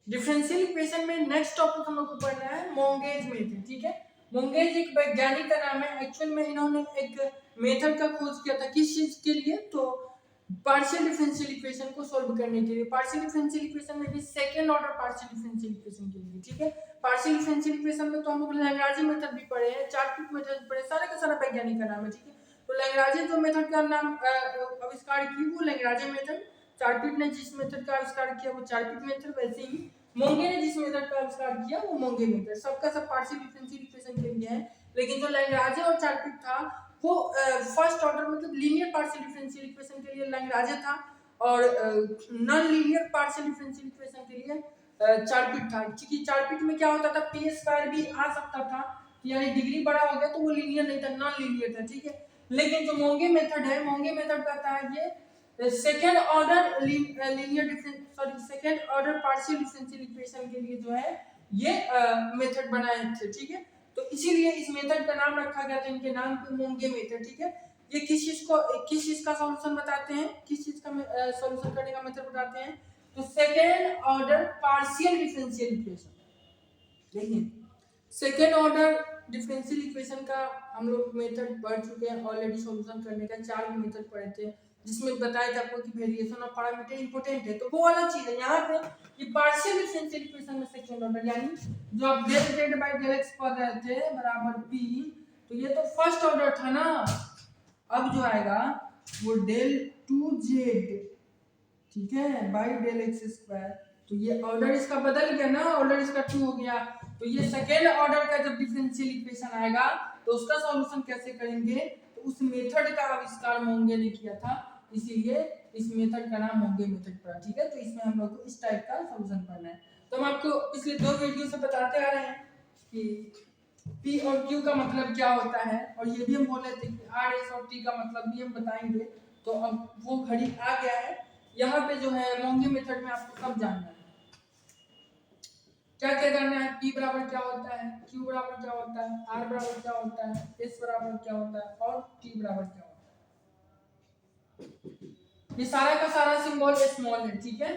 Differential equation में next topic हम लोग को पढ़ना है मोंगेज मेथड। ठीक है, मोंगेज एक वैज्ञानिक का नाम है। एक्चुअल में इन्होंने एक मेथड का खोज किया था, किस चीज के लिए, तो पार्शियल डिफरेंशियल इक्वेशन को सॉल्व करने के लिए। पार्शियल डिफरेंशियल इक्वेशन में भी second order partial differential equation के लिए। ठीक है, पार्शियल डिफरेंशियल इक्वेशन में तो हम लोग लैग्रांज मेथड भी पढ़े हैं, चार्पिक मेथड पढ़े, सारे का सारा वैज्ञानिक का नाम है। ठीक है, तो लैग्रांज जो मेथड का नाम आविष्कार की वो लैग्रांज मेथड, चार्पिक ने जिस मेथड का आविष्कार किया वो चार्पिक मेथड, वैसे ही मोंगे ने जिस मेथड का आविष्कार किया वो मोंगे मेथड। सबका सब पार्शियल डिफरेंशियल इक्वेशन के लिए है, लेकिन जो लैग्रांज और चार्पिक था वो फर्स्ट ऑर्डर मतलब लीनियर पार्शियल डिफरेंशियल इक्वेशन के लिए लैग्रांज था, और non linear partial differential equation के लिए चार्पिक था। क्योंकि चार्पिक में क्या होता था, पी स्क्वायर भी आ सकता था, यानी डिग्री बड़ा हो गया तो वो लीनियर नहीं था, नॉन लीनियर था। ठीक है, लेकिन जो मोंगे मेथड है, मोंगे मेथड कहता है ये second order linear difference sorry second order partial differential equation के लिए जो है ये मेथड बनाए थे। ठीक है, तो इसीलिए इस मेथड का नाम रखा गया था इनके नाम पे मोंगे मेथड। ठीक है, ये किस चीज का सॉल्यूशन बताते हैं, किस चीज का सॉल्यूशन करने का मेथड बताते हैं, तो second order partial differential equation. देखिए, सेकेंड ऑर्डर डिफरेंशियल इक्वेशन का हम लोग मेथड पढ़ चुके हैं ऑलरेडी। सॉल्यूशन करने का 4 मेथड पढ़े थे, जिसमें बताया था आपको कि वेरिएशन ऑफ पैरामीटर इंपॉर्टेंट है, तो वो वाला चीज है। यहाँ पे ये पार्शियल डिफरेंशियल इक्वेशन में सेकंड ऑर्डर, यानी जो आप del z by del x पढ़ रहे थे बराबर पी, तो ये तो फर्स्ट ऑर्डर था ना। अब जो आएगा वो डेल टू जेड, ठीक है, बाय डेल एक्स स्क्वायर, तो ये ऑर्डर इसका बदल गया ना, ऑर्डर इसका 2 हो गया। तो ये सेकेंड ऑर्डर का जब डिफरेंशियल इक्वेशन आएगा तो उसका सॉल्यूशन कैसे करेंगे, तो उस मेथड का आविष्कार मोंगे ने किया था, इसीलिए इस मेथड का नाम मोंगे मेथड पड़ा। ठीक है, तो इसमें हम लोग को इस टाइप का सॉल्यूशन पढ़ना है। तो हम आपको पिछले 2 वीडियो से बताते आ रहे हैं कि P और Q का मतलब क्या होता है, और ये भी हम बोले थे कि R S और T का मतलब भी हम बताएंगे। तो अब वो घड़ी आ गया है, यहाँ पे जो है मोंगे मेथड में आपको सब जानना है। क्या क्या जानना है, P बराबर क्या होता है, Q बराबर क्या होता है, R बराबर क्या होता है, S बराबर क्या होता है, और T बराबर क्या होता है। ये सारा का सारा सिंबल स्मॉल है। ठीक है,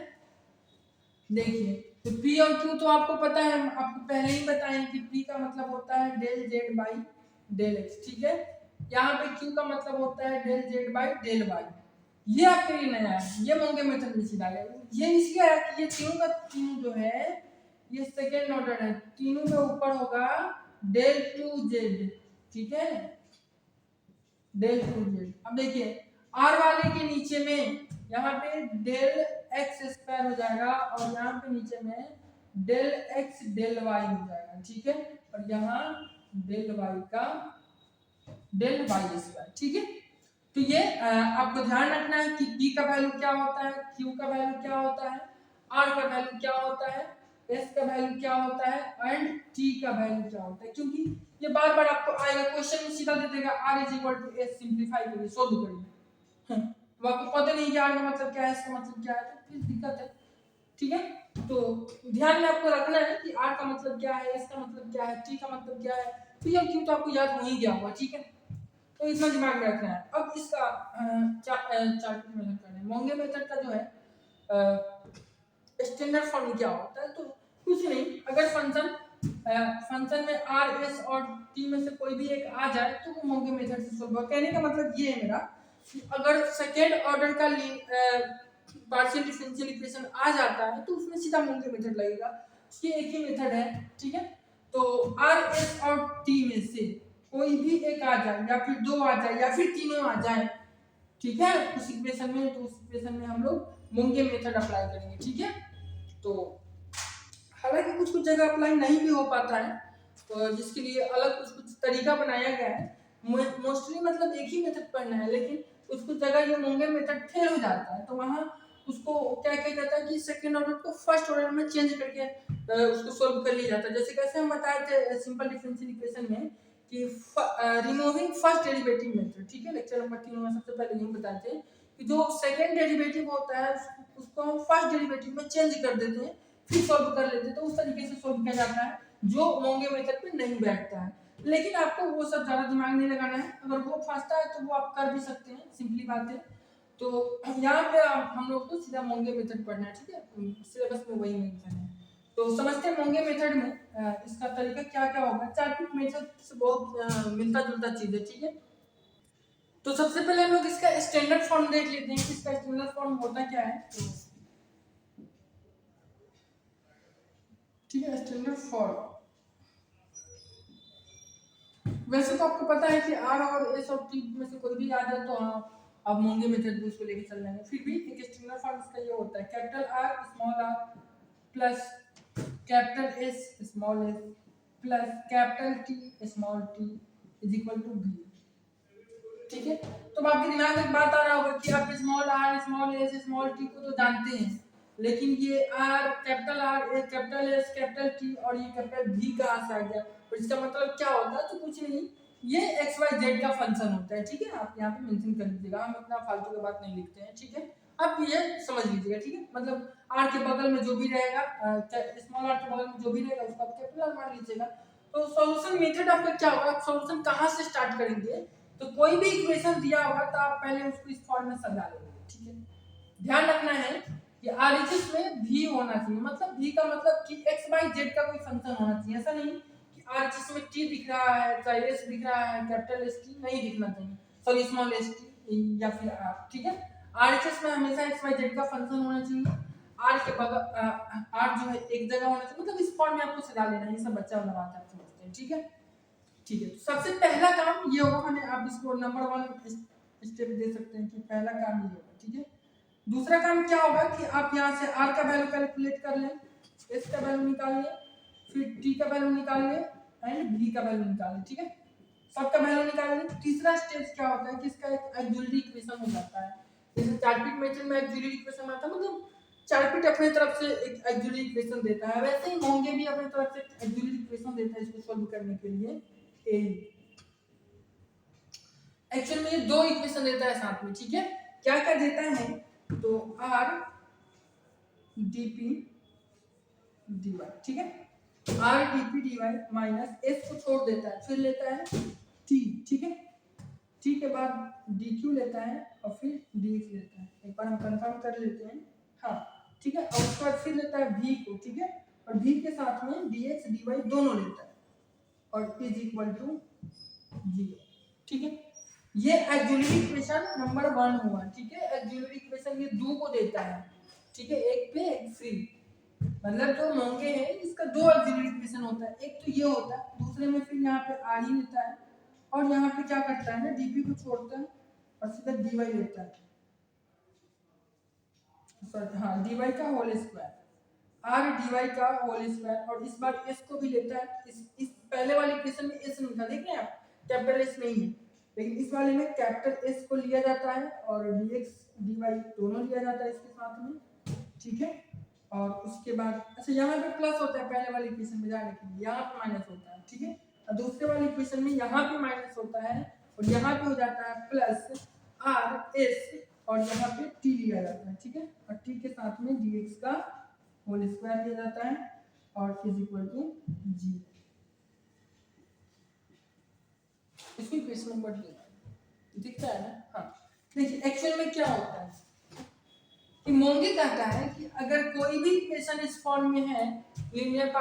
देखिए, तो P और Q तो आपको पता है, हम आपको पहले ही बताए कि P का मतलब होता है del z by del x. ठीक है, यहाँ पे Q का मतलब होता है del z by del y. ये आपके लिए नया है, ये मोंगे मेथड में सीधा है। ये इसलिए है कि ये तीनों का तीनों जो है ये सेकेंड ऑर्डर है, तीनों के ऊपर होगा डेल टू जेड। ठीक है, डेल टू जेड। अब देखिए आर वाले के नीचे में यहाँ पे डेल एक्स स्क्वायर हो जाएगा, और यहाँ पे नीचे में डेल एक्स डेल वाई हो जाएगा। ठीक है, और यहाँ डेल वाई का डेल वाई स्क्वायर। ठीक है, तो ये आपको ध्यान रखना है कि P का वैल्यू क्या होता है, Q का वैल्यू क्या होता है, R का वैल्यू क्या होता है, S का वैल्यू क्या होता है, एंड T का वैल्यू क्या होता है। क्योंकि ये बार बार आपको आएगा क्वेश्चन में, सीधा दे देगा R is equal to S, simplify करिए, सोल्व करिए। तो आपको पता नहीं कि R का मतलब क्या है, S का मतलब क्या है, तो फिर दिक्कत है। ठीक है, तो ध्यान में आपको रखना है कि R का मतलब क्या है, S का मतलब क्या है, T का मतलब क्या है, P और Q तो आपको याद हो ही गया होगा। ठीक है, तो इतना दिमाग में रखना है। अब इसका चार्पिक मेथड करना है। मोंगे मेथड का जो है स्टैंडर्ड फॉर्म क्या होता है, तो कुछ नहीं, अगर फंक्शन में आर एस और टी में से कोई भी एक आ जाए तो वो मोंगे मेथड से सोल्व होगा। कहने का मतलब ये है मेरा कि अगर सेकेंड ऑर्डर का पार्शियल डिफरेंशियल इक्वेशन आ जाता है तो उसमें सीधा मोंगे मेथड लगेगा, ये एक ही मेथड है। ठीक है, तो आर एस और टी में से कोई भी एक आ जाए, या फिर 2 आ जाए, या फिर तीनों आ जाए, ठीक है, उस इक्वेशन में, तो उस इक्वेशन में हम लोग मोंगे मेथड अप्लाई करेंगे। ठीक है, तो हालांकि कुछ कुछ जगह अप्लाई नहीं भी हो पाता है, तो जिसके लिए अलग कुछ कुछ तरीका बनाया गया है। मोस्टली मतलब एक ही मेथड पढ़ना है, लेकिन कुछ कुछ जगह ये मोंगे मेथड फेल हो जाता है, तो वहाँ उसको क्या किया जाता है कि सेकेंड ऑर्डर को फर्स्ट ऑर्डर में चेंज करके उसको सोल्व कर लिया जाता है। जैसे कैसे हम बताए थे सिंपल डिफरेंशियल इक्वेशन में कि रिमूविंग फर्स्ट डेरिवेटिव मेथड। ठीक है, लेक्चर नंबर 3 में सबसे पहले यही बताए थे कि जो सेकेंड डेरिवेटिव होता है उसको हम फर्स्ट डेरिवेटिव में चेंज कर देते हैं, फिर सॉल्व कर लेते हैं, तो उस तरीके से सॉल्व किया जाता है जो मोंगे मेथड पे नहीं बैठता है। लेकिन आपको वो सब ज्यादा दिमाग नहीं लगाना है, अगर वो फंसता है तो वो आप कर भी सकते हैं, सिंपली बात है। तो यहाँ पे हम लोग को सीधा मोंगे मेथड पढ़ना है। ठीक है, सिलेबस में वही मेंशन है। तो समझते हैं मोंगे मेथड में इसका तरीका क्या क्या होगा। चार्टपिट मेथड से बहुत मिलता जुलता चीज है, ठीक है। तो सबसे पहले हम लोग इसका स्टैंडर्ड फॉर्म देख लेते हैं कि इसका स्टैंडर्ड फॉर्म होता क्या है। तो ठीक है, स्टैंडर्ड फॉर्म वैसे तो आपको पता है कि आर और एस और टी में से कोई भी आ जाए तो हाँ आप मोंगे मेथड भी उसको लेके चल जाएंगे। फिर भी एक स्टैंडर्ड फॉर्म इसका ये होता है capital R small r plus capital S small s plus capital T small t is equal to b. ठीक है, तो आपके दिमाग में एक बात आ रहा होगा कि आप small r small s small t को तो जानते हैं, लेकिन ये R capital S capital T और ये कैपिटल भी कहाँ से आ गया, और इसका मतलब क्या होता है। तो कुछ नहीं, ये एक्स वाई जेड का फंक्शन होता है। ठीक है, आप यहाँ पे मेंशन कर लीजिएगा, हम इतना फालतू की बात नहीं लिखते हैं। ठीक है, आप ये समझ लीजिएगा। ठीक है, मतलब आर के बगल में जो भी रहेगा, स्मॉल आर के बगल में जो भी रहेगा उसको आप कैपिटल आर मान लीजिएगा। तो सॉल्यूशन मेथड आपका क्या होगा, सॉल्यूशन कहाँ से स्टार्ट करेंगे। तो कोई भी इक्वेशन दिया होगा तो आप पहले उसको इस फॉर्म में सजा लेंगे। ठीक है, ध्यान रखना है कि आरएचएस में भी होना चाहिए, मतलब भी का मतलब कि एक्स वाई जेड का कोई फंक्शन होना चाहिए। ऐसा नहीं कि आरएचएस में टी दिख रहा है, चाहे एस दिख रहा है, कैपिटल एस टी नहीं दिखना चाहिए, सॉरी स्मॉल एस टी या फिर आर। ठीक है, आरएचएस में हमेशा एक्स वाई जेड का फंक्शन होना चाहिए। आर के बगल आर जो है एक जगह होना चाहिए, मतलब इस फॉर्म में आपको सजा लेना है। ये सब बच्चा वाला बात आप समझते हैं। ठीक है, ठीक है, तो सबसे पहला काम ये होगा, मैंने आप इसको नंबर 1 स्टेप दे सकते हैं कि पहला काम ये होगा। ठीक है, दूसरा काम क्या होगा कि आप यहाँ से r का वैल्यू कैलकुलेट कर लें, s का वैल्यू निकाल लें, फिर t का वैल्यू निकाल लें एंड v का वैल्यू निकाल लें। ठीक है, सबका वैल्यू निकाल लें। तीसरा स्टेज क्या होता है कि इसका एक ऑक्सिलरी इक्वेशन हो जाता है। जैसे चार्टपिट मेथड में ऑक्सिलरी इक्वेशन आता है, मतलब चार्टपिट अपने तरफ से एक ऑक्सिलरी इक्वेशन देता है, वैसे ही मोंगे भी अपने तरफ से एक ऑक्सिलरी इक्वेशन देता है इसको सॉल्व करने के लिए। एक्चुअल में ये दो इक्वेशन देता है साथ में। ठीक है, क्या क्या देता है, तो आर डीपी डीवाई। ठीक है, r dp dy minus s को छोड़ देता है, फिर लेता है टी। ठीक है, टी के बाद डी क्यू लेता है और फिर डी एक्स लेता है। एक बार हम कंफर्म कर लेते हैं, हाँ ठीक है, और उसके बाद फिर लेता है वी को। ठीक है, और वी के साथ में डी एक्स डी वाई दोनों लेता है और इज इक्वल टू 0। ठीक है, ये ऑक्सिलरी इक्वेशन नंबर 1 हुआ। ठीक है, ऑक्सिलरी इक्वेशन ये दो को देता है। ठीक है, एक पे एक फ्री, मतलब जो मोंगे है इसका दो ऑक्सिलरी इक्वेशन होता है, एक तो ये होता है, दूसरे में फिर यहाँ पे आर ही लेता है और यहाँ पे क्या करता है ना, डीपी को छोड़ता है और सीधा डीवाई लेता है, सॉरी हाँ डीवाई का होल स्क्वायर, आर डीवाई का होल स्क्वायर, और इस बार एस को भी लेता है। इस पहले वाले इक्वेशन में एस नहीं था, देख रहे हैं आप, कैपिटल एस नहीं है, लेकिन इस वाले में कैपिटल एस को लिया जाता है और dx dy दोनों लिया जाता है इसके साथ में। ठीक है, और उसके बाद अच्छा यहाँ पे प्लस होता है पहले वाले इक्वेशन में जाने के लिए, यहाँ पे माइनस होता है। ठीक है, और दूसरे वाले इक्वेशन में यहाँ पे माइनस होता है और यहाँ पे हो जाता है प्लस आर एस और यहाँ पे टी लिया जाता है। ठीक है, और टी के साथ में dx का होल स्क्वायर लिया जाता है और इज इक्वल टू जी। इसको इक्वेशन नंबर दिखता है ना। हाँ देखिए, एक्चुअल में क्या होता है कि मोंगे कहता है कि अगर कोई भी इक्वेशन इस फॉर्म में है, linear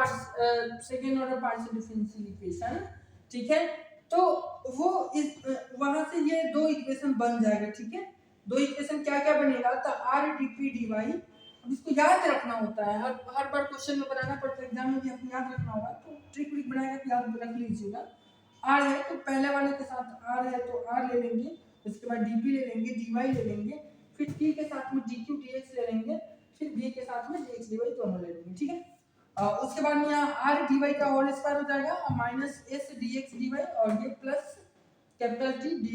second order partial differential equation, ठीक है, तो वो इस वहां से ये दो इक्वेशन बन जाएगा। ठीक है, दो इक्वेशन क्या क्या बनेगा, तो आर डीपी डीवाई। अब इसको याद रखना होता है, हर बार क्वेश्चन में बनाना पड़ता है, एग्जाम में भी आपको याद रखना होगा, तो ट्रिक विक बनाएगा कि याद रख लीजिएगा। आर है तो पहले वाले के साथ आर है तो आर ले लेंगे, उसके बाद डीपी ले लेंगे, डीवाई ले लेंगे, फिर टी के साथ में dq dx ले लेंगे, फिर v के साथ में dx dy दोनों ले लेंगे। ठीक है, उसके बाद में यहाँ r dy का होल स्क्वायर हो जाएगा और माइनस s dx dy और ये plus capital T dy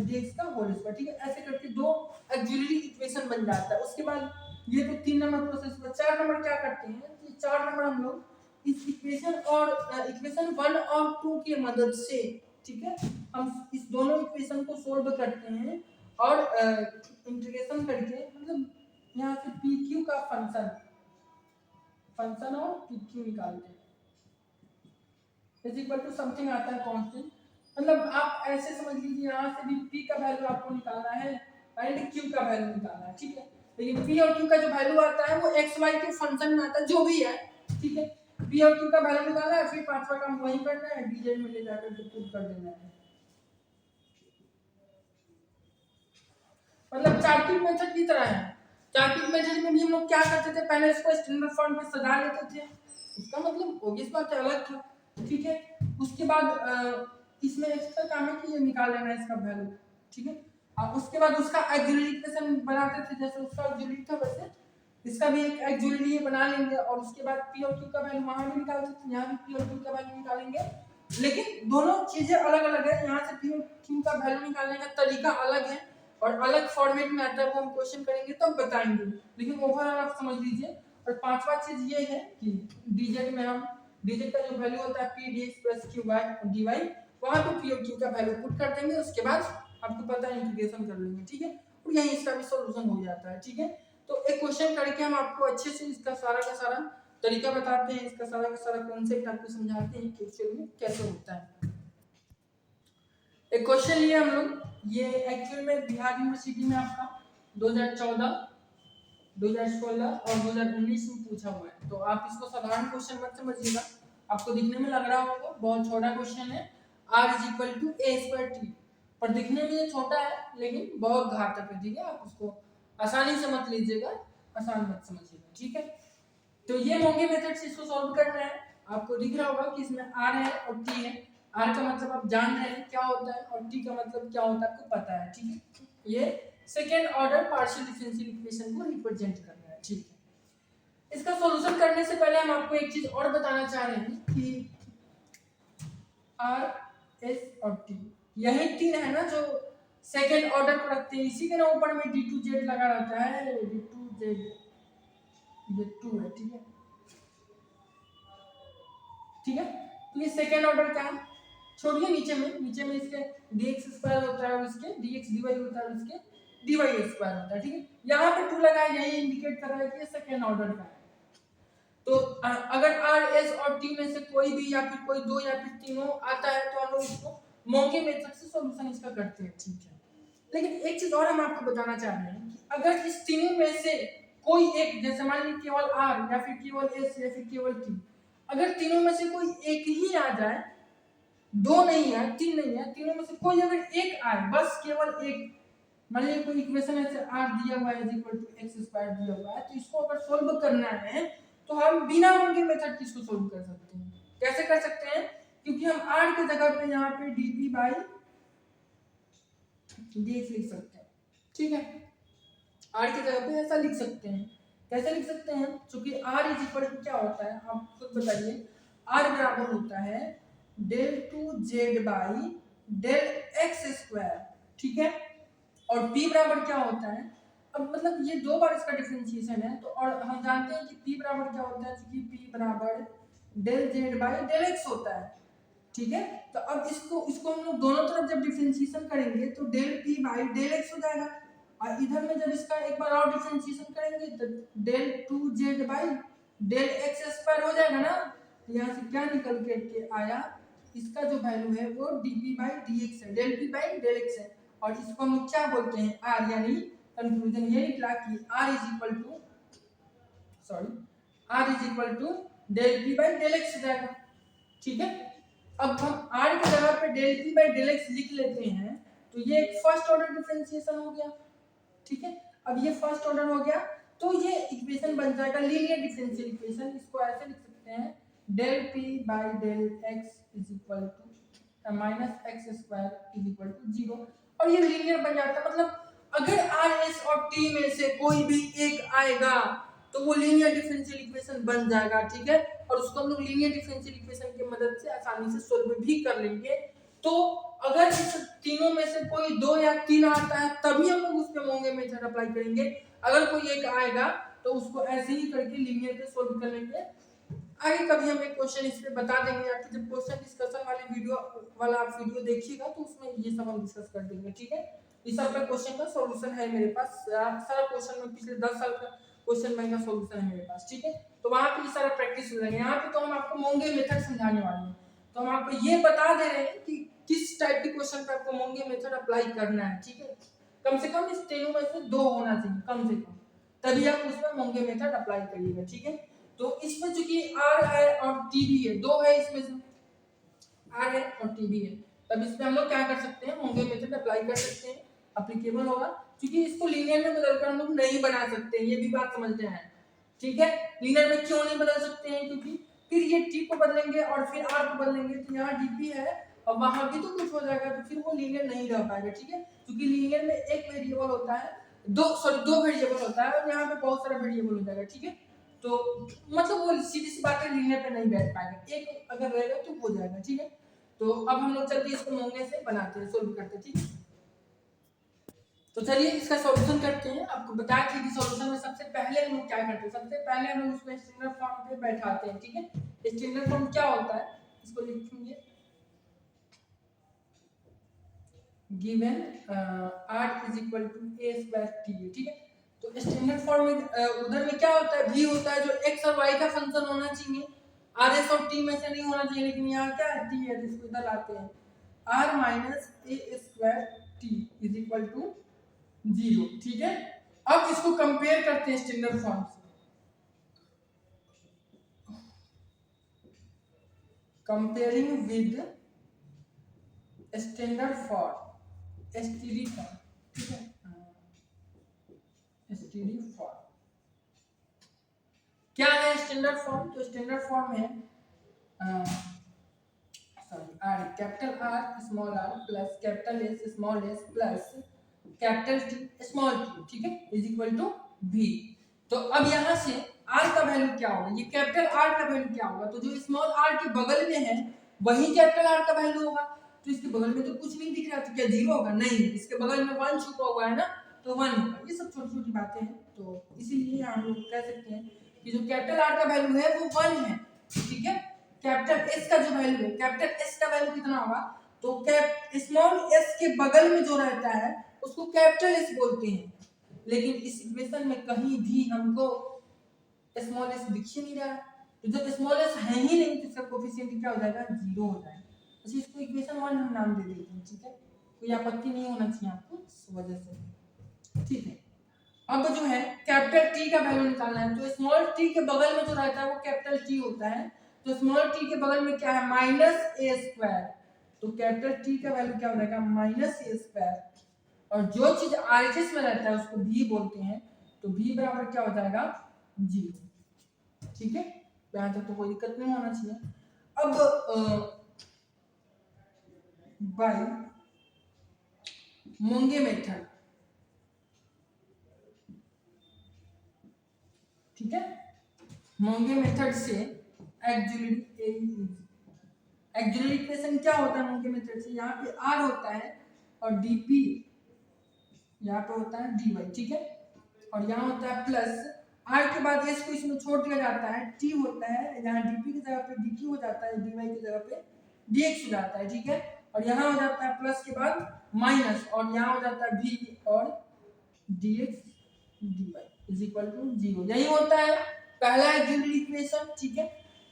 dx का होल स्क्वायर। ठीक है, ऐसे करके दो ऑक्सिलरी इक्वेशन बन जाता है। उसके बाद ये तो 3 नंबर प्रोसेस हुआ। 4 नंबर क्या करते हैं कि 4 नंबर हम लोग इस इक्वेशन और इक्वेशन 1 और 2 की मदद से, ठीक है, हम इस दोनों इक्वेशन को सोल्व करते हैं और इंटीग्रेशन करके, मतलब यहाँ से पी क्यू का फंक्शन और पी क्यू निकालते हैं इज इक्वल टू समथिंग आता है कांस्टेंट। मतलब आप ऐसे समझ लीजिए, यहाँ से भी पी का वैल्यू आपको निकालना है एंड क्यू का वैल्यू निकालना है। ठीक है, लेकिन पी और क्यू का जो वैल्यू आता है वो एक्स वाई के फंक्शन में आता है, जो भी है। ठीक है, पी और क्यू का वैल्यू निकालना है, फिर पांचवा काम वही करना है, डीजेड में ले जाकर पुट कर देना है। मतलब चार्टिंग मेथड की तरह है। चार्टिंग मेथड में भी हम लोग क्या करते थे, पहले इसको स्टैंडर्ड फॉर्म में सजा लेते थे, इसका मतलब ऑब्वियस बात है अलग था, ठीक है। उसके बाद इसमें एक्स्ट्रा काम है कि ये निकाल लेना है इसका वैल्यू, ठीक है। और उसके बाद उसका ऑक्सिलरी इक्वेशन बनाते थे, जैसे उसका ऑक्सिलरी था वैसे इसका भी एक ऑक्सिलरी बना लेंगे, और उसके बाद पी और क्यू का वैल्यू वहां भी निकाल सकते हैं, यहाँ भी पी और क्यू का वैल्यू निकालेंगे, लेकिन दोनों चीजें अलग अलग है। यहाँ से पी और क्यू का वैल्यू निकालने का तरीका अलग है और अलग फॉर्मेट में आता है, वो हम क्वेश्चन करेंगे तब बताएंगे, लेकिन ओवरऑल आप समझ लीजिए। और पांचवा चीज ये है कि डीजेड में हम डीजेड का जो वैल्यू होता है p dx plus q y d y, वहां पे पी और क्यू का वैल्यू पुट कर देंगे, उसके बाद आपको पता है इंटीग्रेशन कर लेंगे, ठीक है। और यही इसका भी सॉल्यूशन हो जाता है, ठीक है। तो एक क्वेश्चन करके हम आपको अच्छे से इसका सारा का सारा तरीका बताते हैं, इसका सारा का सारा कॉन्सेप्ट आपको समझाते हैं कि एक्चुअली में कैसे होता है। एक क्वेश्चन लिए हम लोग, ये एक्चुअल में बिहार यूनिवर्सिटी में आपका 2014, 2016 और 2019 में पूछा हुआ है, तो आप इसको साधारण क्वेश्चन मत समझिएगा, आपको दिखने में लग रहा होगा बहुत छोटा क्वेश्चन है, r = a² t, पर दिखने में ये छोटा है लेकिन बहुत घातक है, ठीक है। आप उसको आसानी से मत लीजिएगा, आसान मत समझिएगा, ठीक है। तो ये मोंगे मेथड से इसको सॉल्व करना है। आपको दिख रहा होगा कि इसमें r है और t है, r का मतलब आप जान रहे हैं क्या होता है और t का मतलब क्या होता है आपको पता है, ठीक है। ये second order partial differential equation को रिप्रेजेंट कर रहा है, ठीक है। इसका सॉल्यूशन करने से पहले हम आपको एक चीज और बताना चाह रहे हैं कि r, s और t यही तीन है ना जो सेकेंड ऑर्डर को रखते हैं, इसी के ना ऊपर में d2z लगा रहता है, d2z ये 2 है, ठीक है, ठीक है। तो ये सेकेंड ऑर्डर का है, छोड़िए नीचे में इसके dx² होता है और इसके dx dy होता है और इसके dy² होता है, ठीक है। यहाँ पे 2 लगा है, यही इंडिकेट कर रहा है कि ये सेकेंड ऑर्डर का है। तो अगर r, s और t में से कोई भी या फिर कोई दो या फिर तीनों आता है तो हम लोग इसको मोंगे मेथड से सॉल्यूशन इसका करते हैं, ठीक है। लेकिन एक चीज और हम आपको बताना चाह रहे हैं कि अगर इस तीनों में से कोई एक, जैसे मान लीजिए केवल r या फिर केवल s या फिर केवल t, अगर तीनों में से कोई एक ही आ जाए, दो नहीं है, तीन नहीं है, तीनों में से कोई अगर एक आए, बस केवल एक, मान लीजिए कोई इक्वेशन ऐसे r दिया हुआ है x² दिया हुआ है, तो इसको अगर सोल्व करना है तो हम बिना मोंगे मेथड की इसको सोल्व कर सकते हैं। कैसे कर सकते हैं, क्योंकि हम r की जगह पे यहाँ पे dp/dx लिख सकते हैं, ठीक है। r की जगह पे ऐसा लिख सकते हैं, कैसे लिख सकते हैं, क्योंकि r क्या होता है आप खुद बताइए, r बराबर होता है del2z/del x², ठीक है। और p बराबर क्या होता है, अब मतलब ये दो बार इसका डिफरेंशिएशन है, तो और हम जानते हैं कि p बराबर क्या होता है, क्योंकि p बराबर del z/del x होता है, ठीक है। तो अब इसको हम लोग दोनों तरफ जब डिफरेंशिएशन करेंगे तो del p/del x हो जाएगा, और इधर में जब इसका एक बार और डिफरेंशिएशन करेंगे तो del2z/del x² हो जाएगा ना। यहाँ से क्या निकल के आया, इसका जो वैल्यू है वो dp/dx है, del p/del x है, और इसको हम क्या बोलते हैं r, यानी कंक्लूजन ये निकला कि r del p/del x हो जाएगा, ठीक है। अब हम r की जगह पे del p/del x लिख लेते हैं, तो ये एक फर्स्ट ऑर्डर डिफरेंशिएशन हो गया, ठीक है। अब ये फर्स्ट ऑर्डर हो गया तो ये इक्वेशन बन जाएगा लीनियर डिफरेंशियल इक्वेशन, इसको ऐसे लिख सकते हैं del p/del x -x² 0, और ये लीनियर बन जाता है। मतलब अगर r, s और t में से कोई भी एक आएगा तो वो लीनियर डिफरेंशियल इक्वेशन बन जाएगा, ठीक है। और उसको हम लोग लीनियर डिफरेंशियल इक्वेशन की मदद से आसानी से सोल्व भी कर लेंगे। तो अगर इस तीनों में से कोई दो या तीन आता है तभी हम लोग उस पे मोंगे मेथड अप्लाई करेंगे, अगर कोई एक आएगा तो उसको ऐसे ही करके लीनियर पे सोल्व कर लेंगे। आगे कभी हम एक क्वेश्चन इस पे बता देंगे, या फिर जब क्वेश्चन डिस्कशन वाली वीडियो वाला आप वीडियो देखिएगा तो उसमें ये सब हम डिस्कस कर देंगे, ठीक है। इस सब का क्वेश्चन का सॉल्यूशन है मेरे पास, सारा क्वेश्चन में पिछले 10 साल का क्वेश्चन बैंक का सॉल्यूशन है मेरे पास, ठीक है। तो वहां पे ये सारा प्रैक्टिस हो जाएगा। यहाँ पे तो हम आपको मोंगे मेथड समझाने वाले हैं, तो हम आपको ये बता दे रहे हैं कि किस टाइप के क्वेश्चन पे आपको मोंगे मेथड अप्लाई करना है, ठीक है। कम से कम इस तीनों में से दो होना चाहिए कम से कम, तभी आप उसमें मोंगे मेथड अप्लाई करिएगा, ठीक है। तो इसमें चूंकि आर है और टी भी है, दो है इसमें से, आर है और टी भी है, तब इसमें हम लोग क्या कर सकते हैं, मोंगे मेथड अप्लाई कर सकते हैं, अप्लीकेबल होगा। क्योंकि इसको लीनियर में बदलकर हम लोग नहीं बना सकते, ये भी बात समझते हैं, ठीक है। लीनियर में क्यों नहीं बदल सकते हैं, क्योंकि फिर ये टी को बदलेंगे और फिर आर को बदलेंगे, तो यहाँ डीपी है और वहां भी तो कुछ हो जाएगा, तो फिर वो लीनियर नहीं रह पाएगा, ठीक है। क्योंकि लीनियर में एक वेरिएबल होता है, दो वेरिएबल होता है, और यहाँ पे बहुत सारा वेरिएबल हो जाएगा, ठीक है। तो मतलब वो सीधी सी बात है, लीनियर पे नहीं बैठ पाएगा, एक अगर रहेगा तो हो जाएगा, ठीक है। तो अब हम लोग चलते इसको मोंगे से बनाते हैं, सोल्व करते हैं, ठीक है। तो चलिए इसका सॉल्यूशन करते हैं। आपको बता कि सॉल्यूशन में सबसे पहले हम लोग क्या करते हैं, सबसे पहले हम लोग उसको स्टैंडर्ड फॉर्म पे बैठाते हैं, ठीक है। स्टैंडर्ड फॉर्म क्या होता है, इसको लिखेंगे given r is equal to a square t, ठीक है। तो स्टैंडर्ड फॉर्म में उधर में क्या होता है, v होता है, जो x और y का फंक्शन होना चाहिए, r और t में से नहीं होना चाहिए, लेकिन यहाँ क्या है, t है, इसको इधर लाते हैं, r minus a square t is equal to 0, ठीक है। अब इसको कंपेयर करते हैं स्टैंडर्ड फॉर्म से, comparing with standard form, STD form, ठीक है, एसटीडी फॉर्म क्या है स्टैंडर्ड फॉर्म, तो स्टैंडर्ड फॉर्म है R, capital R small r plus capital S small s plus capital T small t, ठीक है, इज इक्वल टू वी। तो अब यहाँ से आर का वैल्यू क्या होगा, ये कैपिटल आर का वैल्यू क्या होगा, तो जो स्मॉल आर के बगल में है वही कैपिटल आर का वैल्यू होगा। तो इसके बगल में तो कुछ नहीं दिख रहा, तो क्या 0 होगा, नहीं, इसके बगल में 1 छुपा हुआ है ना, तो 1 होगा। ये सब छोटी छोटी बातें हैं, तो इसीलिए हम लोग कह सकते हैं कि जो कैपिटल आर का वैल्यू है वो 1 है, ठीक है। कैपिटल एस का जो वैल्यू है, कैपिटल एस का वैल्यू कितना होगा, तो स्मॉल एस के बगल में जो रहता है उसको कैपिटल एस बोलते हैं, लेकिन इस इक्वेशन में कहीं भी हमको स्मॉल एस दिख ही नहीं रहा, तो जब स्मॉल एस है ही नहीं तो इसका कोएफिशिएंट क्या हो जाएगा, 0 हो जाएगा। अच्छा, इसको इक्वेशन 1 हम नाम दे देते हैं, ठीक है, कोई आपत्ति नहीं होना चाहिए आपको इस वजह से, ठीक है। अब जो है कैपिटल टी का वैल्यू निकालना है, तो स्मॉल टी के बगल में जो रहता है वो कैपिटल टी होता है, तो स्मॉल टी के बगल में क्या है, माइनस ए स्क्वायर, तो कैपिटल टी का वैल्यू क्या हो जाएगा, माइनस ए स्क्वायर, और जो चीज आरएचएस में रहता है उसको भी बोलते हैं, तो भी बराबर क्या हो जाएगा, 0, ठीक है। यहाँ तक तो कोई दिक्कत नहीं होना चाहिए। अब बाय मोंगे मेथड, ठीक है, मोंगे मेथड से एक्जुलरी इक्वेशन क्या होता है मोंगे मेथड से, यहाँ पे आर होता है और डीपी यहाँ पे होता है dy, ठीक है, और यहाँ होता है प्लस आर के बाद एस को इसमें छोड़ दिया जाता है, टी होता है, यहाँ डीपी की जगह पे डीक्यू हो जाता है, dy की जगह पे dx हो जाता है, ठीक है, और यहाँ हो जाता है प्लस के बाद माइनस, और यहाँ हो जाता है v और dx dy is equal to 0, यही होता है पहला एक्जुलरी इक्वेशन, ठीक है।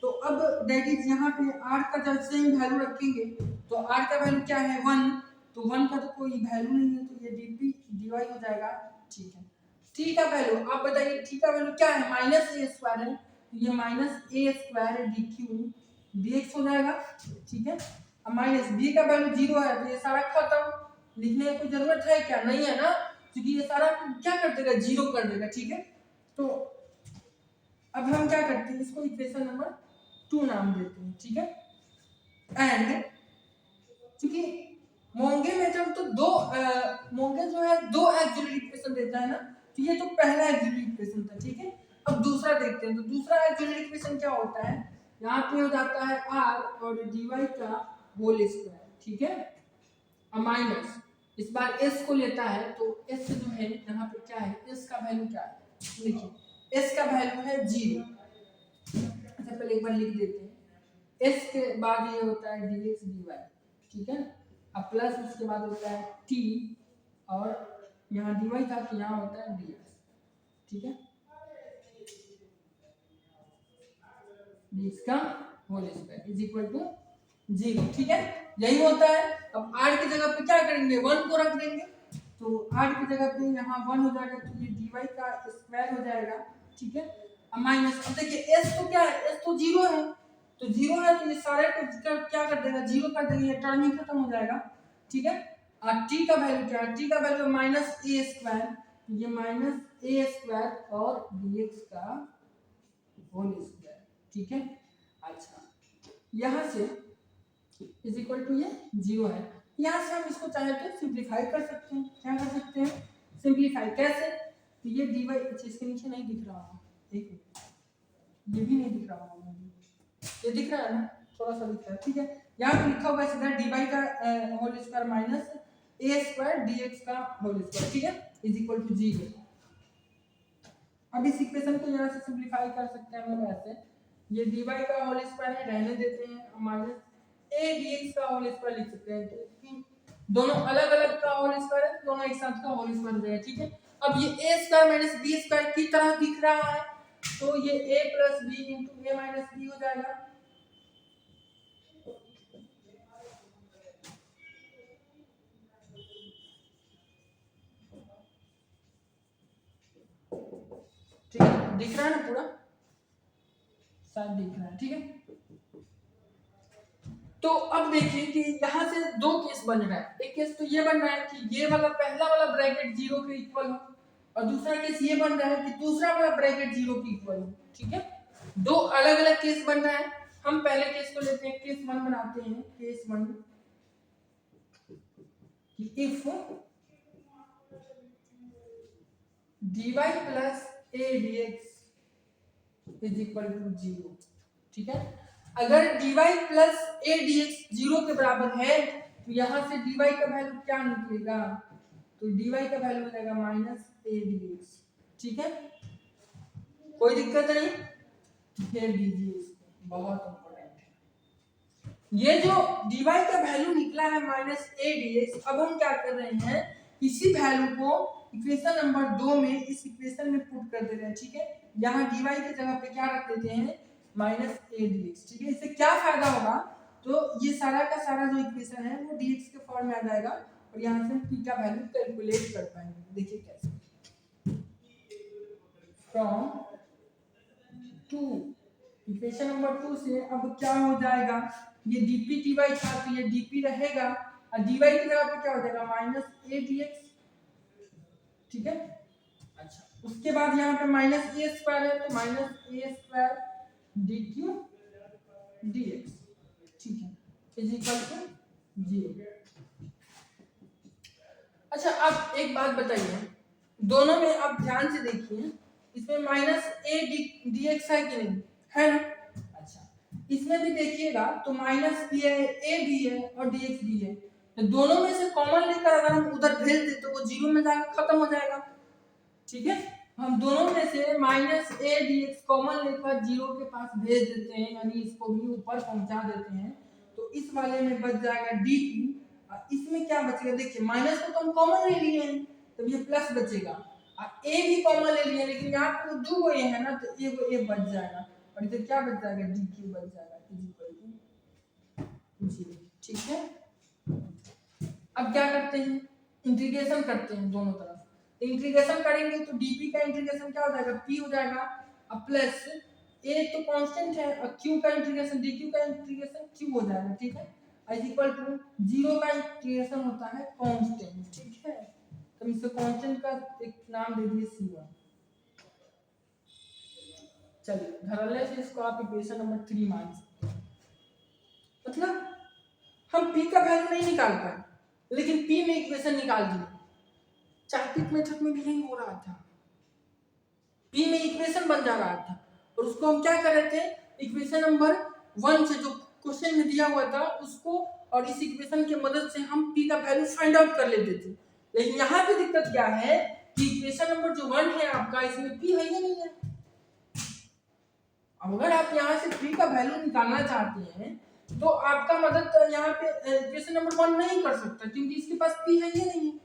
तो अब दैट इज यहाँ पे r का जब सेम वैल्यू रखेंगे तो r का वैल्यू क्या है, 1, तो 1 का तो कोई वैल्यू नहीं है, तो ये dp dy हो जाएगा, ठीक है। t का वैल्यू आप बताइए, t का वैल्यू क्या है, माइनस ए स्क्वायर है, तो ये माइनस ए स्क्वायर dq dx हो जाएगा, ठीक है। अब माइनस b का वैल्यू 0 है, तो ये सारा खत्म, लिखने की कोई जरूरत है क्या, नहीं है ना, क्योंकि ये सारा क्या कर देगा, 0 कर देगा, ठीक है। तो अब हम क्या करते हैं, इसको इक्वेशन नंबर 2 नाम देते हैं, ठीक है। एंड क्योंकि मोंगे मेथड तो मोंगे जो है 2 एक्जुलरी इक्वेशन देता है ना, तो ये तो पहला एक्जुलरी इक्वेशन था, ठीक है। अब दूसरा देखते हैं, तो दूसरा एक्जुलरी इक्वेशन क्या होता है, यहाँ पे हो जाता है r और dy का होल स्क्वायर, ठीक है, और माइनस इस बार s को लेता है, तो s जो है यहाँ पे क्या है, s का वैल्यू क्या है, देखिए s का वैल्यू है 0, अच्छा पहले एक बार लिख देते हैं, s के बाद ये होता है dx dy, ठीक है, अब प्लस उसके बाद होता है t, और यहाँ dy था तो यहाँ होता है dx, ठीक है, dx का whole square is equal to 0, ठीक है, यही होता है। अब r की जगह पे क्या करेंगे, 1 को रख देंगे, तो r की जगह पे यहाँ 1 हो जाएगा, तो ये dy का स्क्वायर हो जाएगा, ठीक है। माइनस, अब देखिए एस तो क्या है, एस तो जीरो है, तो जीरो है तो ये सारे को क्या कर देगा, जीरो कर देंगे, ये टर्म ही खत्म हो जाएगा। ठीक है, और टी का वैल्यू क्या है, टी का वैल्यू माइनस ए स्क्वायर, ये माइनस ए स्क्वायर और dx का होल स्क्वायर। ठीक है, अच्छा यहाँ से इज इक्वल टू ये जीरो है, यहाँ से हम इसको चाहे तो सिंप्लीफाई कर सकते हैं। क्या कर सकते हैं, सिंप्लीफाई कैसे, तो ये dy, इसके नीचे नहीं दिख रहा है, एक ये भी नहीं दिख रहा है, ये दिख रहा है ना, थोड़ा सा दिख रहा है। ठीक है, यहाँ पे लिखा हुआ है सीधा dy का होल स्क्वायर माइनस ए स्क्वायर dx का होल स्क्वायर। ठीक है, इज इक्वल टू जीरो। अब इस इक्वेशन को यहाँ से सिंप्लीफाई कर सकते हैं हम लोग ऐसे, ये dy का होल स्क्वायर है रहने देते हैं, माइनस ए dx का होल स्क्वायर लिख सकते हैं, क्योंकि दोनों अलग अलग का होल स्क्वायर है, दोनों एक साथ का होल स्क्वायर हो जाएगा। ठीक है, अब ये a square minus b square की तरह दिख रहा है, तो ये a plus B into A minus B हो जाएगा। ठीक है, दिख रहा है ना पूरा, शायद दिख रहा है। ठीक है, तो अब देखिए कि यहाँ से दो केस बन रहा है, एक केस तो ये बन रहा है कि ये वाला पहला वाला ब्रैकेट जीरो के इक्वल हो, और दूसरा केस ये बन रहा है कि दूसरा वाला ब्रैकेट जीरो के इक्वल हो। ठीक है, दो अलग अलग केस बन रहा है। हम पहले केस को लेते हैं, केस वन बनाते हैं, केस वन कि if dy plus A dx is equal to zero. ठीक है, अगर dy plus A dx zero के बराबर है तो यहाँ से dy का वैल्यू क्या निकलेगा, तो dy का वैल्यू हो जाएगा माइनस ए dx। ठीक है, कोई दिक्कत नहीं, घेर दीजिए इसको, बहुत इंपॉर्टेंट है ये जो dy का वैल्यू निकला है माइनस ए dx। अब हम क्या कर रहे हैं, इसी वैल्यू को इक्वेशन नंबर 2 में इस इक्वेशन में पुट कर दे रहे हैं। ठीक है, यहाँ dy की जगह पे क्या रख देते हैं, माइनस ए dx। ठीक है, इससे क्या फायदा होगा, तो ये सारा का सारा जो इक्वेशन है वो dx के फॉर्म में आ जाएगा, और यहाँ से हम p का वैल्यू कैलकुलेट कर पाएंगे। देखिए कैसे, फ्रॉम 2 इक्वेशन नंबर 2 से अब क्या हो जाएगा, ये dp dy था तो ये dp रहेगा, और dy की जगह पे क्या हो जाएगा, माइनस ए dx। ठीक है, अच्छा उसके बाद यहाँ पे माइनस ए स्क्वायर है तो माइनस ए स्क्वायर dq dx। ठीक है, इज इक्वल टू जीरो। अच्छा अब एक बात बताइए, दोनों में आप ध्यान से देखिए, इसमें माइनस ए dx है कि नहीं, है ना। अच्छा इसमें भी देखिएगा तो माइनस भी है, ए भी है और dx भी है, तो दोनों में से कॉमन लेकर अगर हम उधर भेज दें तो वो जीरो में जाकर खत्म हो जाएगा। ठीक है, हम दोनों में से माइनस ए dx कॉमन लेकर जीरो के पास भेज देते हैं, यानी इसको भी ऊपर पहुंचा देते हैं, तो इस वाले में बच जाएगा dp, और इसमें क्या बचेगा, देखिए माइनस को तो हम कॉमन ले लिए हैं तो ये प्लस बचेगा, और ए भी कॉमन ले लिए, लेकिन यहाँ पे दो को ए है ना तो ए बच जाएगा, और इधर क्या बच जाएगा, dq बच जाएगा जीरो। ठीक है, अब क्या करते हैं, इंटीग्रेशन करते हैं दोनों तरफ, इंटीग्रेशन करेंगे तो dp का इंटीग्रेशन क्या हो जाएगा, p हो जाएगा, अब प्लस a तो कांस्टेंट है, और q का इंटीग्रेशन dq का इंटीग्रेशन q हो जाएगा। ठीक है, इज इक्वल टू जीरो का इंटीग्रेशन होता है कांस्टेंट। ठीक है, तो इसे कांस्टेंट का एक नाम दे दिए c1। चलिए धरले से इसको आप इक्वेशन नंबर 3 मान सकते हैं, मतलब हम p का वैल्यू नहीं निकाल पाए लेकिन p में इक्वेशन निकाल दिए। चार्टिक मेथड में भी यही हो रहा था, p में इक्वेशन बन जा रहा था, और उसको हम क्या कर रहे थे, इक्वेशन नंबर 1 से जो क्वेश्चन में दिया हुआ था उसको, और इस इक्वेशन की मदद से हम p का वैल्यू फाइंड आउट कर लेते थे। लेकिन यहाँ पे दिक्कत क्या है कि इक्वेशन नंबर जो 1 है आपका, इसमें p है या नहीं है। अब अगर आप यहाँ से p का वैल्यू निकालना चाहते हैं तो आपका मदद यहाँ पे इक्वेशन नंबर 1 नहीं कर सकता, क्योंकि इसके पास p है या नहीं है,